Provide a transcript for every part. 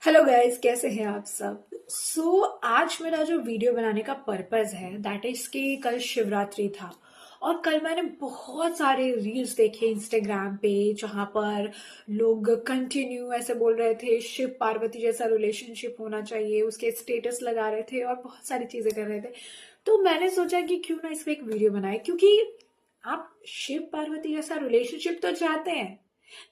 Hello guys, कैसे हैं आप सब। आज मेरा जो वीडियो बनाने का पर्पस है दैट इज कि कल शिवरात्रि था और कल मैंने बहुत सारे रील्स देखे इंस्टाग्राम पे जहां पर लोग कंटिन्यू ऐसे बोल रहे थे शिव पार्वती जैसा रिलेशनशिप होना चाहिए, उसके स्टेटस लगा रहे थे और बहुत सारी चीजें कर रहे थे। तो मैंने सोचा कि क्यों ना इस पे एक वीडियो बनाए, क्योंकि आप शिव पार्वती जैसा रिलेशनशिप तो चाहते हैं,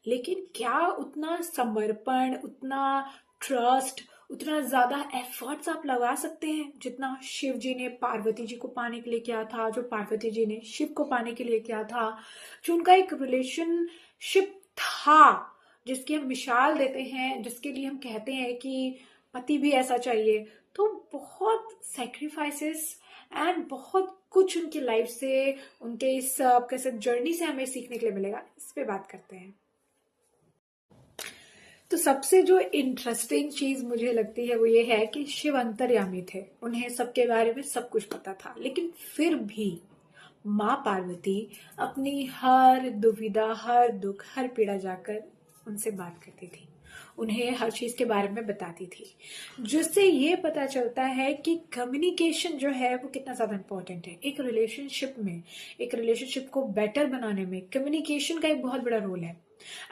लेकिन क्या उतना समर्पण, उतना ट्रस्ट, उतना ज्यादा एफर्ट्स आप लगा सकते हैं जितना शिव जी ने पार्वती जी को पाने के लिए किया था, जो पार्वती जी ने शिव को पाने के लिए किया था, जो उनका एक रिलेशनशिप था जिसकी हम मिसाल देते हैं, जिसके लिए हम कहते हैं कि पति भी ऐसा चाहिए। तो बहुत सेक्रीफाइसेस एंड बहुत कुछ उनकी लाइफ से, उनके इस कैसे जर्नी से हमें सीखने के लिए मिलेगा। इस पे बात करते हैं। तो सबसे जो इंटरेस्टिंग चीज मुझे लगती है वो ये है कि शिव अंतर्यामी थे, उन्हें सबके बारे में सब कुछ पता था, लेकिन फिर भी माँ पार्वती अपनी हर दुविधा, हर दुख, हर पीड़ा जाकर उनसे बात करती थी, उन्हें हर चीज के बारे में बताती थी, जिससे ये पता चलता है कि कम्युनिकेशन जो है वो कितना ज्यादा इंपॉर्टेंट है एक रिलेशनशिप में। एक रिलेशनशिप को बेटर बनाने में कम्युनिकेशन का एक बहुत बड़ा रोल है।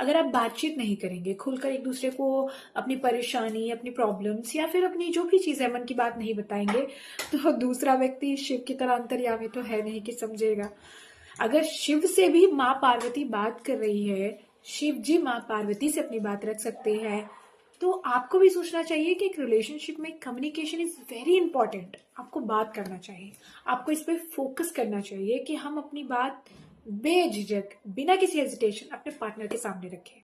अगर आप बातचीत नहीं करेंगे, खुलकर एक दूसरे को अपनी परेशानी, अपनी प्रॉब्लम्स या फिर अपनी जो भी चीज है मन की बात नहीं बताएंगे, तो दूसरा व्यक्ति शिव की तरह अंतर्यामी तो है नहीं कि समझेगा। अगर शिव से भी माँ पार्वती बात कर रही है, शिव जी माँ पार्वती से अपनी बात रख सकते हैं, तो आपको भी सोचना चाहिए कि एक रिलेशनशिप में कम्युनिकेशन इज वेरी इंपॉर्टेंट। आपको बात करना चाहिए, आपको इस पे फोकस करना चाहिए कि हम अपनी बात बेझिझक, बिना किसी हेजिटेशन अपने पार्टनर के सामने रखें।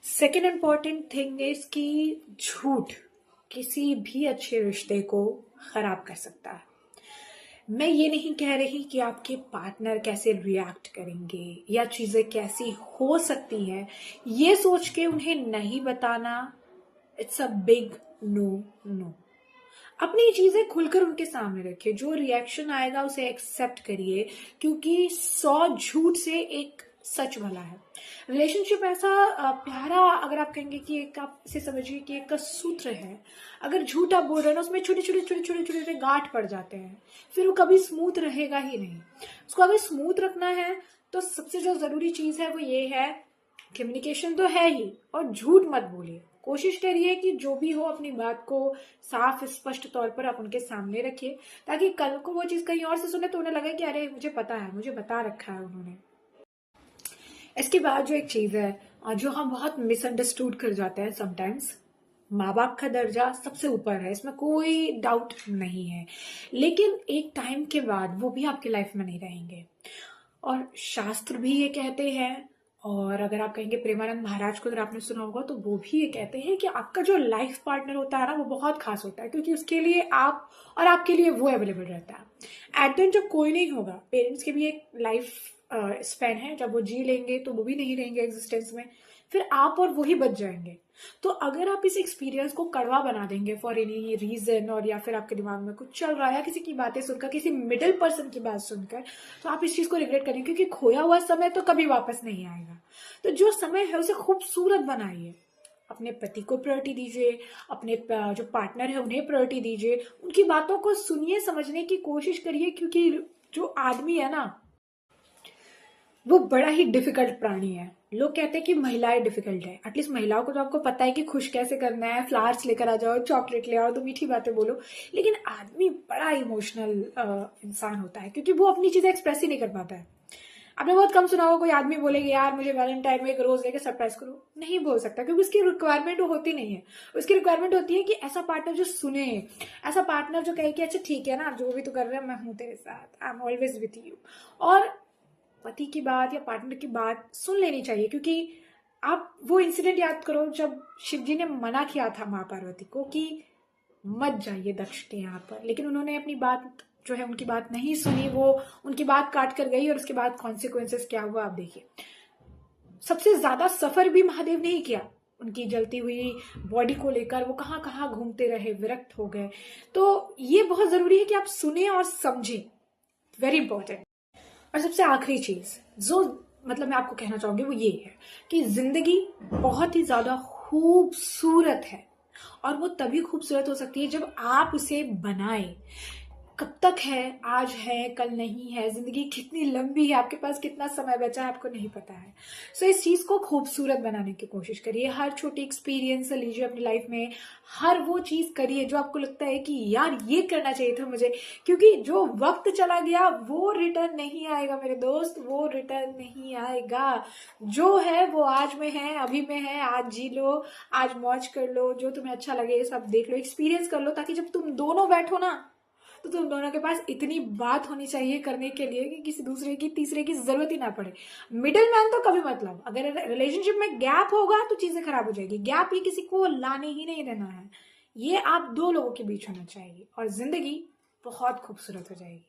सेकेंड इंपॉर्टेंट थिंग इज कि झूठ किसी भी अच्छे रिश्ते को खराब कर सकता है। मैं ये नहीं कह रही कि आपके पार्टनर कैसे रिएक्ट करेंगे या चीजें कैसी हो सकती हैं, ये सोच के उन्हें नहीं बताना, it's a big no no. अपनी चीजें खुलकर उनके सामने रखिए, जो रिएक्शन आएगा उसे एक्सेप्ट करिए, क्योंकि 100 झूठ से एक सच भला है। रिलेशनशिप ऐसा प्यारा, अगर आप कहेंगे कि एक, आप इसे समझिए कि एक सूत्र है। अगर झूठ आप बोल रहे हैं ना, उसमें छोटे छोटे छोटे छोटे छोटे छोटे गांठ पड़ जाते हैं, फिर वो कभी स्मूथ रहेगा ही नहीं। उसको अगर स्मूथ रखना है तो सबसे जो जरूरी चीज है वो ये है, कम्युनिकेशन तो है ही, और झूठ मत बोलिए। कोशिश करिए कि जो भी हो अपनी बात को साफ स्पष्ट तौर पर आप उनके सामने रखिए, ताकि कल को वो चीज कहीं और से सुने तो उन्हें लगे कि अरे मुझे पता है, मुझे बता रखा है उन्होंने। इसके बाद जो एक चीज है जो हम बहुत मिसअंडरस्टूड कर जाते हैं समटाइम्स, माँ बाप का दर्जा सबसे ऊपर है, इसमें कोई डाउट नहीं है, लेकिन एक टाइम के बाद वो भी आपकी लाइफ में नहीं रहेंगे। और शास्त्र भी ये कहते हैं, और अगर आप कहेंगे प्रेमानंद महाराज को अगर आपने सुना होगा तो वो भी ये कहते हैं कि आपका जो लाइफ पार्टनर होता है ना वो बहुत खास होता है, क्योंकि उसके लिए आप और आपके लिए वो अवेलेबल रहता है। एट द एंड जब कोई नहीं होगा, पेरेंट्स की भी एक लाइफ स्पैन है, जब वो जी लेंगे तो वो भी नहीं रहेंगे एग्जिस्टेंस में, फिर आप और वो ही बच जाएंगे। तो अगर आप इस एक्सपीरियंस को कड़वा बना देंगे फॉर एनी रीजन, और या फिर आपके दिमाग में कुछ चल रहा है किसी की बातें सुनकर, किसी मिडिल पर्सन की बात सुनकर, तो आप इस चीज को रिग्रेट करेंगे, क्योंकि खोया हुआ समय तो कभी वापस नहीं आएगा। तो जो समय है उसे खूबसूरत बनाइए, अपने पति को प्रायोरिटी दीजिए, अपने जो पार्टनर है उन्हें प्रायोरिटी दीजिए, उनकी बातों को सुनिए, समझने की कोशिश करिए, क्योंकि जो आदमी है ना वो बड़ा ही डिफिकल्ट प्राणी है। लोग कहते हैं कि महिलाएं डिफिकल्ट है, एटलीस्ट महिलाओं को तो आपको पता है कि खुश कैसे करना है, फ्लावर्स लेकर आ जाओ, चॉकलेट ले आओ, तो मीठी बातें बोलो। लेकिन आदमी बड़ा इमोशनल इंसान होता है, क्योंकि वो अपनी चीजें एक्सप्रेस ही नहीं कर पाता है। आपने बहुत कम सुना होगा कोई आदमी बोलेगा यार मुझे वैलेंटाइन में एक रोज लेके सरप्राइज करो, नहीं बोल सकता, क्योंकि उसकी रिक्वायरमेंट होती नहीं है। उसकी रिक्वायरमेंट होती है कि ऐसा पार्टनर जो सुने, ऐसा पार्टनर जो कहे कि अच्छा ठीक है ना, जो भी तू कर रहे है मैं हूं तेरे साथ, I am always with you. और पति की बात या पार्टनर की बात सुन लेनी चाहिए, क्योंकि आप वो इंसिडेंट याद करो जब शिव जी ने मना किया था माँ पार्वती को कि मत जाइए दक्ष के यहाँ पर, लेकिन उन्होंने अपनी बात जो है उनकी बात नहीं सुनी, वो उनकी बात काट कर गई, और उसके बाद कॉन्सिक्वेंसेस क्या हुआ आप देखिए। सबसे ज्यादा सफर भी महादेव ने ही किया, उनकी जलती हुई बॉडी को लेकर वो कहाँ कहाँ घूमते रहे, विरक्त हो गए। तो ये बहुत जरूरी है कि आप सुने और समझें, वेरी इंपॉर्टेंट। और सबसे आखिरी चीज जो मतलब मैं आपको कहना चाहूंगी वो ये है कि जिंदगी बहुत ही ज्यादा खूबसूरत है, और वो तभी खूबसूरत हो सकती है जब आप उसे बनाए। कब तक है, आज है कल नहीं है, जिंदगी कितनी लंबी है, आपके पास कितना समय बचा है आपको नहीं पता है। सो इस चीज को खूबसूरत बनाने की कोशिश करिए, हर छोटी एक्सपीरियंस लीजिए अपनी लाइफ में, हर वो चीज करिए जो आपको लगता है कि यार ये करना चाहिए था मुझे, क्योंकि जो वक्त चला गया वो रिटर्न नहीं आएगा मेरे दोस्त, वो रिटर्न नहीं आएगा। जो है वो आज में है, अभी में है, आज जी लो, आज मौज कर लो, जो तुम्हें अच्छा लगे सब देख लो, एक्सपीरियंस कर लो, ताकि जब तुम दोनों बैठो ना, तो तुम दोनों के पास इतनी बात होनी चाहिए करने के लिए कि किसी दूसरे की तीसरे की जरूरत ही ना पड़े। मिडिल मैन तो कभी मत लाओ, अगर रिलेशनशिप में गैप होगा तो चीजें खराब हो जाएगी। गैप ही किसी को लाने ही नहीं देना है, ये आप दो लोगों के बीच होना चाहिए, और जिंदगी बहुत खूबसूरत हो जाएगी।